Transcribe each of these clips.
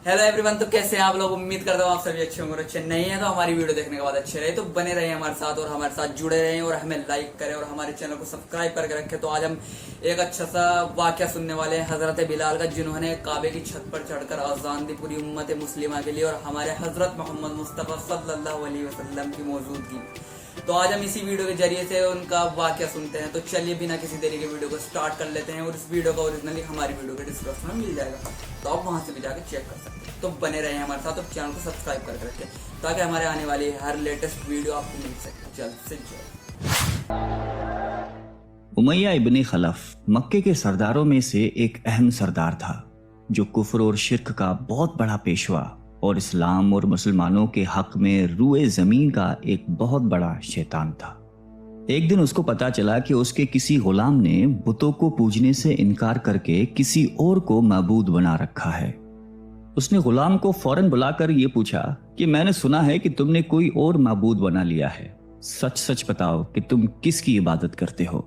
Hello everyone, तो कैसे हैं आप लोग। उम्मीद करता हूँ आप सभी अच्छे होंगे। अच्छे नहीं है तो हमारी वीडियो देखने के बाद अच्छे रहे तो बने रहे हमारे साथ और हमारे साथ जुड़े रहें और हमें लाइक करें और हमारे चैनल को सब्सक्राइब करके रखें। तो आज हम एक अच्छा सा वाकया सुनने वाले हैं हजरत बिलाल का, जिन्होंने काबे की छत पर चढ़कर अजान दी पूरी उम्मत मुस्लिमा के लिए और हमारे हजरत मोहम्मद मुस्तफ़ा सल्लल्लाहु अलैहि वसल्लम की मौजूदगी। तो आज हम इसी वीडियो के जरिए से उनका वाकया सुनते हैं। तो चलिए बिना किसी देरी के वीडियो को स्टार्ट कर लेते हैं और इस वीडियो का ओरिजिनली हमारी वीडियो के डिस्क्रिप्शन में मिल जाएगा, तो आप वहां से भी जाकर चेक कर सकते हैं। तो बने रहे हमारे साथ और चैनल को सब्सक्राइब करके रखें ताकि हमारे आने वाली हर लेटेस्ट वीडियो आपको मिल सके जल्द से जल्द। उमैया इब्ने खलफ मक्के के सरदारों में से एक अहम सरदार था, जो कुफ्र और शिर्क का बहुत बड़ा पेशवा और इस्लाम और मुसलमानों के हक में रूए जमीन का एक बहुत बड़ा शैतान था। एक दिन उसको पता चला कि उसके किसी गुलाम ने बुतों को पूजने से इनकार करके किसी और को माबूद बना रखा है। उसने गुलाम को फौरन बुलाकर ये पूछा कि मैंने सुना है कि तुमने कोई और माबूद बना लिया है, सच सच बताओ कि तुम किसकी इबादत करते हो।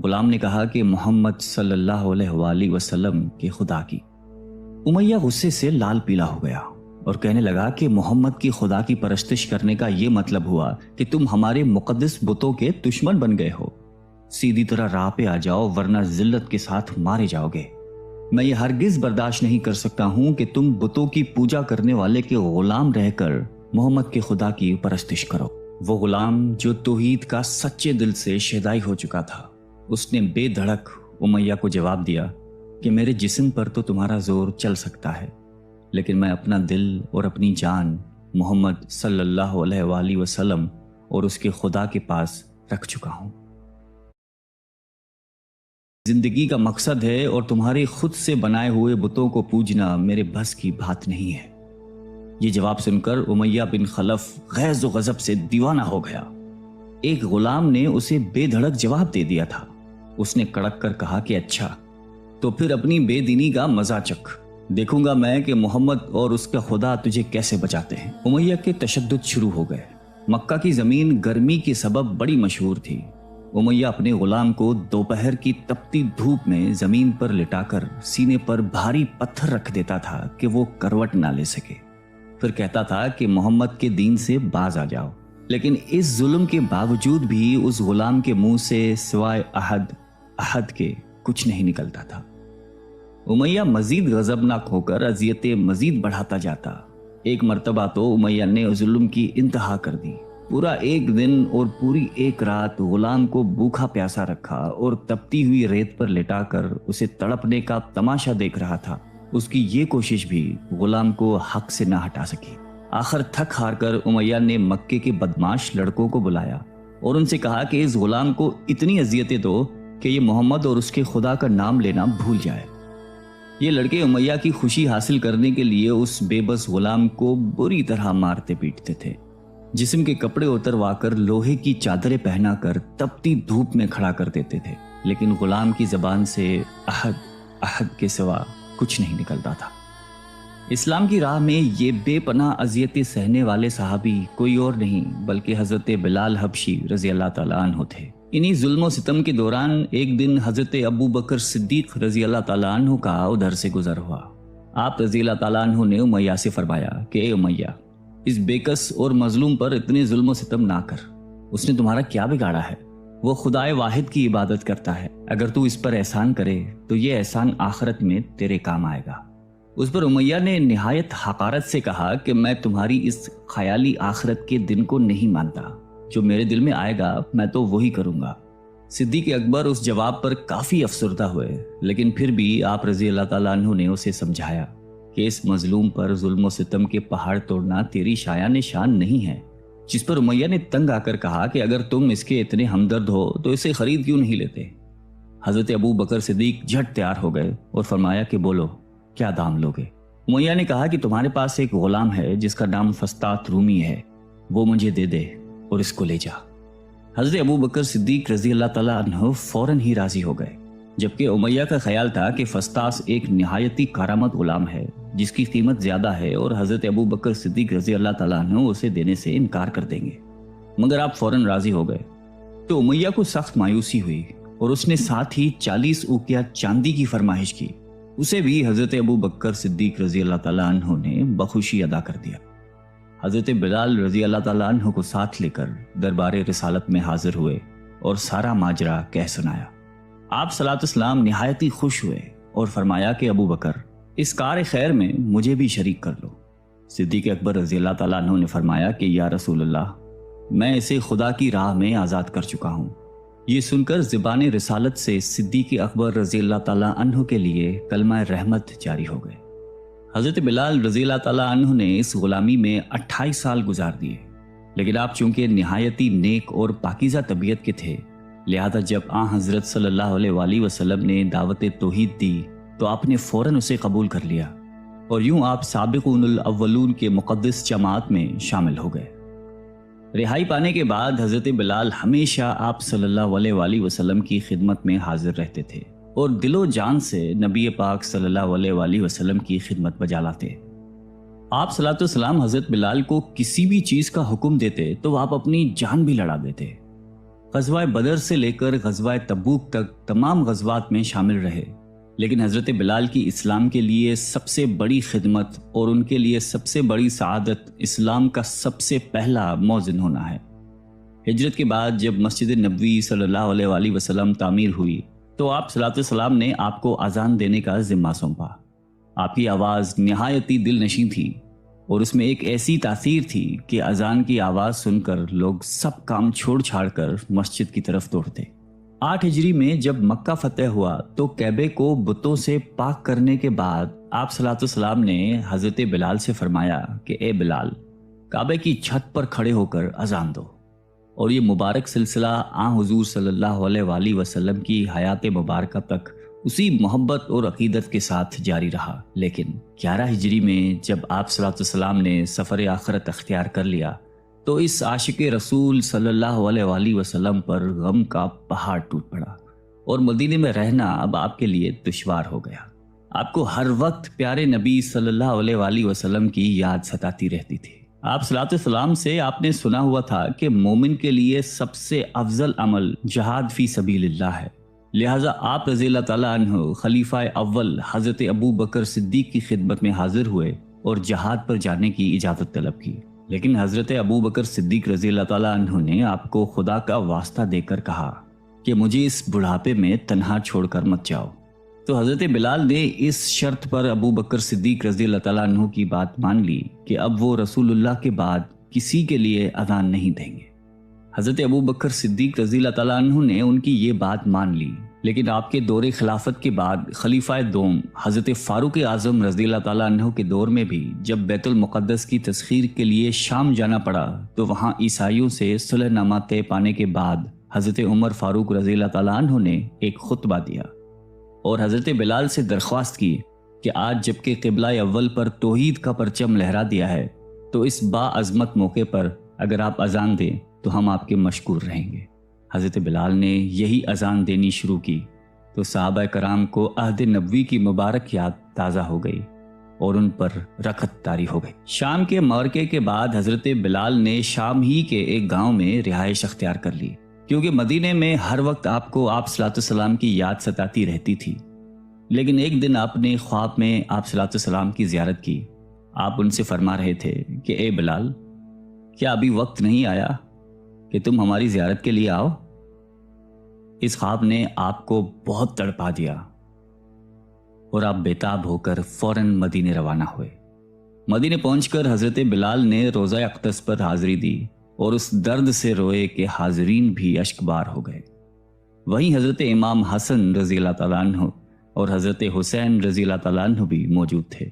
गुलाम ने कहा कि मोहम्मद सल्लल्लाहु अलैहि वसल्लम के खुदा की। उमैया गुस्से से लाल पीला हो गया और कहने लगा कि मोहम्मद की खुदा की परस्तिश करने का यह मतलब हुआ कि तुम हमारे मुकद्दस बुतों के दुश्मन बन गए हो। सीधी तरह राह पे आ जाओ वरना जिल्लत के साथ मारे जाओगे। मैं ये हरगिज बर्दाश्त नहीं कर सकता हूं कि तुम बुतों की पूजा करने वाले के गुलाम रहकर मोहम्मद के खुदा की परस्तिश करो। वो गुलाम जो तौहीद का सच्चे दिल से शहदाई हो चुका था, उसने बेधड़क उमैया को जवाब दिया कि मेरे जिस्म पर तो तुम्हारा जोर चल सकता है, लेकिन मैं अपना दिल और अपनी जान मोहम्मद सल्लल्लाहु अलैहि वसल्लम और उसके खुदा के पास रख चुका हूं। जिंदगी का मकसद है और तुम्हारे खुद से बनाए हुए बुतों को पूजना मेरे बस की बात नहीं है। ये जवाब सुनकर उमैया बिन खलफ गैज़ व गज़ब से दीवाना हो गया। एक गुलाम ने उसे बेधड़क जवाब दे दिया था। उसने कड़क कर कहा कि अच्छा, तो फिर अपनी बेदीनी का मजा चख, देखूंगा मैं कि मोहम्मद और उसका खुदा तुझे कैसे बचाते हैं। उमैया के तशद्दुद शुरू हो गए। मक्का की जमीन गर्मी के सबब बड़ी मशहूर थी। उमैया अपने गुलाम को दोपहर की तपती धूप में जमीन पर लिटाकर सीने पर भारी पत्थर रख देता था कि वो करवट ना ले सके। फिर कहता था कि मोहम्मद के दीन से बाज आ जाओ, लेकिन इस जुल्म के बावजूद भी उस गुलाम के मुंह से सिवाय अहद अहद के कुछ नहीं निकलता था। उमैया मजीद गजबनाक होकर अजियतें मजीद बढ़ाता जाता। एक मर्तबा तो उमैया ने जुल्म की इंतहा कर दी। पूरा एक दिन और पूरी एक रात गुलाम को भूखा प्यासा रखा और तपती हुई रेत पर लिटाकर उसे तड़पने का तमाशा देख रहा था। उसकी ये कोशिश भी गुलाम को हक से ना हटा सकी। आखिर थक हार कर उमैया ने मक्के के बदमाश लड़कों को बुलाया और उनसे कहा कि इस गुलाम को इतनी अजियतें दो कि ये मोहम्मद और उसके खुदा का नाम लेना भूल जाए। ये लड़के उमैया की खुशी हासिल करने के लिए उस बेबस गुलाम को बुरी तरह मारते पीटते थे। जिस्म के कपड़े उतरवाकर लोहे की चादरें पहनाकर तपती धूप में खड़ा कर देते थे, लेकिन गुलाम की जबान से अहद अहद के सिवा कुछ नहीं निकलता था। इस्लाम की राह में ये बेपनाह अजियतें सहने वाले सहाबी कोई और नहीं बल्कि हजरत बिलाल हबशी रजी अल्लाह ताला अन्हु थे। इन्हीं जुल्म व सितम के दौरान एक दिन हजरत अबू बकर सिद्दीक रजी अल्लाह ताला अन्हु का उधर से गुजर हुआ। आप रजी अल्लाह ताला अन्हु ने उमैया से फरमाया कि ए उमैया, इस बेकस और मजलूम पर इतने जुल्म व सितम ना कर। उसने तुम्हारा क्या बिगाड़ा है? वो खुदाए वाहिद की इबादत करता है। अगर तू इस पर एहसान करे तो ये एहसान आखिरत में तेरे काम आएगा। उस पर उमैया ने निहायत हकारत से कहा कि मैं तुम्हारी इस ख्याली आखिरत के दिन को नहीं मानता। जो मेरे दिल में आएगा मैं तो वही करूंगा। सिद्दीक अकबर उस जवाब पर काफी अफसरदा हुए, लेकिन फिर भी आप रजी अल्लाह ताला अन्हु ने उसे समझाया कि इस मजलूम पर जुल्म व सितम के पहाड़ तोड़ना तेरी शायान शान नहीं है। जिस पर उमैया ने तंग आकर कहा कि अगर तुम इसके इतने हमदर्द हो तो इसे खरीद क्यों नहीं लेते। हजरत अबू बकर सिद्दीक झट तैयार हो गए और फरमाया कि बोलो, क्या दाम लोगे? उमैया ने कहा कि तुम्हारे पास एक गुलाम है जिसका नाम फस्तात रूमी है, वो मुझे दे दे और इसको ले जा। हजरत अबू बकर सिद्दीक रजी अल्लाह ताला अन्हु फौरन ही राजी हो गए, जबकि उमैया का ख्याल था कि फस्तास एक निहायती कारामत गुलाम है जिसकी कीमत ज्यादा है और हजरत अबू बकर सिद्दीक रजी अल्लाह ताला अन्हु उसे देने से इनकार कर देंगे। मगर आप फौरन राजी हो गए तो उमैया को सख्त मायूसी हुई और उसने साथ ही 40 उकिया चांदी की फरमाइश की। اسے بھی حضرت ابو بکر صدیق رضی اللہ تعالیٰ عنہ نے بخوشی ادا کر دیا۔ حضرت بلال رضی اللہ تعالیٰ عنہ کو ساتھ لے کر دربار رسالت میں حاضر ہوئے اور سارا ماجرا کہہ سنایا۔ آپ صلی اللہ علیہ وسلم نہایت ہی خوش ہوئے اور فرمایا کہ ابو بکر، اس کار خیر میں مجھے بھی شریک کر لو۔ صدیق اکبر رضی اللہ تعالیٰ عنہ نے فرمایا کہ یا رسول اللہ، میں اسے خدا کی راہ میں آزاد کر چکا ہوں۔ یہ سن کر زبان رسالت سے صدیق اکبر رضی اللہ تعالیٰ عنہ کے لیے کلمہ رحمت جاری ہو گئے۔ حضرت بلال رضی اللہ تعالیٰ عنہ نے اس غلامی میں 28 سال گزار دیے، لیکن آپ چونکہ نہایتی نیک اور پاکیزہ طبیعت کے تھے، لہذا جب حضرت صلی اللہ علیہ وآلہ وسلم نے دعوت توحید دی تو آپ نے فوراً اسے قبول کر لیا، اور یوں آپ سابقون الاولون کے مقدس جماعت میں شامل ہو گئے۔ رہائی پانے کے بعد حضرت بلال ہمیشہ آپ صلی اللہ علیہ وآلہ وسلم کی خدمت میں حاضر رہتے تھے اور دل و جان سے نبی پاک صلی اللہ علیہ وآلہ وسلم کی خدمت بجا لاتے۔ آپ صلی اللہ علیہ وسلم حضرت بلال کو کسی بھی چیز کا حکم دیتے تو آپ اپنی جان بھی لڑا دیتے۔ غزوہ بدر سے لے کر غزوہ تبوک تک تمام غزوات میں شامل رہے، لیکن حضرت بلال کی اسلام کے لیے سب سے بڑی خدمت اور ان کے لیے سب سے بڑی سعادت اسلام کا سب سے پہلا موذن ہونا ہے۔ ہجرت کے بعد جب مسجد نبوی صلی اللہ علیہ وآلہ وسلم تعمیر ہوئی تو آپ صلی اللہ علیہ وسلم نے آپ کو اذان دینے کا ذمہ سونپا۔ آپ کی آواز نہایت ہی دل نشیں تھی اور اس میں ایک ایسی تاثیر تھی کہ اذان کی آواز سن کر لوگ سب کام چھوڑ چھاڑ کر مسجد کی طرف دوڑتے۔ 8 ہجری میں جب مکہ فتح ہوا تو کعبے کو بتوں سے پاک کرنے کے بعد آپ صلی اللہ علیہ وسلم نے حضرت بلال سے فرمایا کہ اے بلال، کعبے کی چھت پر کھڑے ہو کر اذان دو۔ اور یہ مبارک سلسلہ حضور صلی اللہ علیہ وآلہ وسلم کی حیات مبارکہ تک اسی محبت اور عقیدت کے ساتھ جاری رہا۔ لیکن 11 ہجری میں جب آپ صلی اللہ علیہ وسلم نے سفر آخرت اختیار کر لیا تو اس عاشق رسول صلی اللہ علیہ وآلہ وسلم پر غم کا پہاڑ ٹوٹ پڑا اور مدینے میں رہنا اب آپ کے لیے دشوار ہو گیا۔ آپ کو ہر وقت پیارے نبی صلی اللہ علیہ وآلہ وسلم کی یاد ستاتی رہتی تھی۔ آپ صلی اللہ علیہ وسلم سے آپ نے سنا ہوا تھا کہ مومن کے لیے سب سے افضل عمل جہاد فی سبیل اللہ ہے، لہٰذا آپ رضی اللہ تعالیٰ عنہ خلیفہ اول حضرت ابو بکر صدیق کی خدمت میں حاضر ہوئے اور جہاد پر جانے کی اجازت طلب کی، لیکن حضرت ابو بکر صدیق رضی اللہ تعالیٰ عنہ نے آپ کو خدا کا واسطہ دے کر کہا کہ مجھے اس بڑھاپے میں تنہا چھوڑ کر مت جاؤ۔ تو حضرت بلال نے اس شرط پر ابو بکر صدیق رضی اللہ تعالیٰ عنہ کی بات مان لی کہ اب وہ رسول اللہ کے بعد کسی کے لیے اذان نہیں دیں گے۔ حضرت ابو بکر صدیق رضی اللہ تعالیٰ عنہ نے ان کی یہ بات مان لی، لیکن آپ کے دور خلافت کے بعد خلیفہ دوم حضرت فاروق اعظم رضی اللہ تعالیٰ عنہ کے دور میں بھی جب بیت المقدس کی تسخیر کے لیے شام جانا پڑا تو وہاں عیسائیوں سے صلح نامہ طے پانے کے بعد حضرت عمر فاروق رضی اللہ تعالیٰ عنہ نے ایک خطبہ دیا اور حضرت بلال سے درخواست کی کہ آج جبکہ قبلہ اول پر توحید کا پرچم لہرا دیا ہے تو اس باعظمت موقع پر اگر آپ اذان دیں تو ہم آپ کے مشکور رہیں گے۔ حضرت بلال نے یہی اذان دینی شروع کی تو صحابہ کرام کو عہد نبوی کی مبارک یاد تازہ ہو گئی اور ان پر رخت طاری ہو گئی۔ شام کے معرکے کے بعد حضرت بلال نے شام ہی کے ایک گاؤں میں رہائش اختیار کر لی، کیونکہ مدینے میں ہر وقت آپ کو آپ صلی اللہ علیہ وسلم کی یاد ستاتی رہتی تھی۔ لیکن ایک دن آپ نے خواب میں آپ صلی اللہ علیہ وسلم کی زیارت کی۔ آپ ان سے فرما رہے تھے کہ اے بلال، کیا ابھی وقت نہیں آیا کہ تم ہماری زیارت کے لیے آؤ؟ اس خواب نے آپ کو بہت تڑپا دیا اور آپ بیتاب ہو کر فوراً مدینے روانہ ہوئے۔ مدینے پہنچ کر حضرت بلال نے روضہ اقدس پر حاضری دی اور اس درد سے روئے کہ حاضرین بھی اشکبار ہو گئے۔ وہیں حضرت امام حسن رضی اللہ تعالیٰ عنہ اور حضرت حسین رضی اللہ تعالیٰ عنہ بھی موجود تھے۔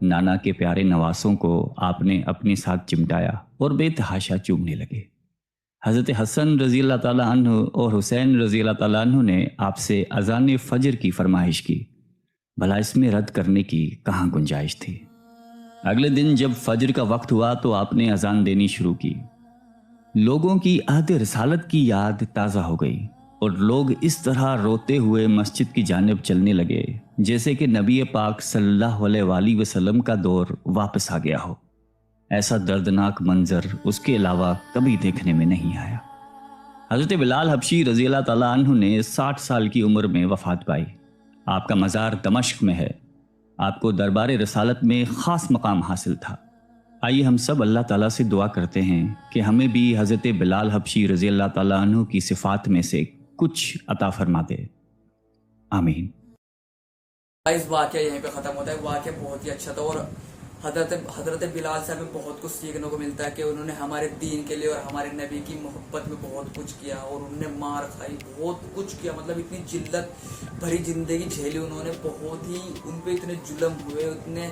نانا کے پیارے نواسوں کو آپ نے اپنے ساتھ چمٹایا اور بے تحاشا چومنے لگے۔ حضرت حسن رضی اللہ تعالیٰ عنہ اور حسین رضی اللہ تعالیٰ عنہ نے آپ سے اذان فجر کی فرمائش کی، بھلا اس میں رد کرنے کی کہاں گنجائش تھی۔ اگلے دن جب فجر کا وقت ہوا تو آپ نے اذان دینی شروع کی۔ لوگوں کی عہد رسالت کی یاد تازہ ہو گئی اور لوگ اس طرح روتے ہوئے مسجد کی جانب چلنے لگے جیسے کہ نبی پاک صلی اللہ علیہ وآلہ وسلم کا دور واپس آ گیا ہو۔ ایسا دردناک منظر اس کے علاوہ کبھی دیکھنے میں نہیں آیا۔ حضرت بلال حبشی رضی اللہ تعالیٰ عنہ نے 60 سال کی عمر میں وفات پائی۔ آپ کا مزار دمشق میں ہے आपको दरबार रसालत में ख़ास मकाम हासिल था। आइए हम सब अल्लाह ताला से दुआ करते हैं कि हमें भी हज़रत बिलाल हबशी रज़ी अल्लाह ताला अन्हु की सिफ़ात में से कुछ अता फरमा दे, आमीन। इस वाक़या यहीं पे ख़त्म होता है। वाक़या बहुत ही अच्छा था और हज़रत बिलाल से हमें बहुत कुछ सीखने को मिलता है कि उन्होंने हमारे दीन के लिए और हमारे नबी की मोहब्बत में बहुत कुछ किया और उन्होंने मार खाई, बहुत कुछ किया, मतलब इतनी जिल्लत भरी ज़िंदगी झेली उन्होंने, बहुत ही उन पे इतने जुल्म हुए, इतने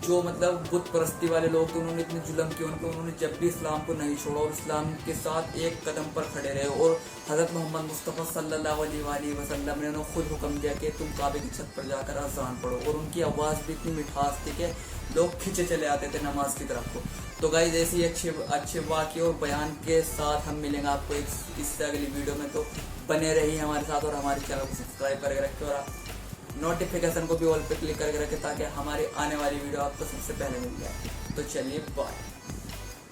जो मतलब बुत परस्ती वाले लोग थे उन्होंने इतने जुल्म किए उन पर, उन्होंने जब भी इस्लाम को नहीं छोड़ा और इस्लाम के साथ एक कदम पर खड़े रहे। और हज़रत मोहम्मद मुस्तफ़ा सल्लल्लाहु अलैहि वसल्लम ने उन्हें खुद हुक्म दिया कि तुम काबे की छत पर जाकर अज़ान पढ़ो, और उनकी आवाज़ भी इतनी मिठास थी कि लोग खिंचे चले आते थे नमाज की तरफ को। तो गाइस ऐसे ही अच्छे वाक़े और बयान के साथ हम मिलेंगे आपको इससे अगली वीडियो में। तो बने रहिए हमारे साथ और हमारे चैनल को सब्सक्राइब करके रखें और नोटिफिकेशन को भी ऑल पे क्लिक करके रखें ताकि हमारी आने वाली वीडियो आपको सबसे पहले मिल जाए। तो चलिए बाय।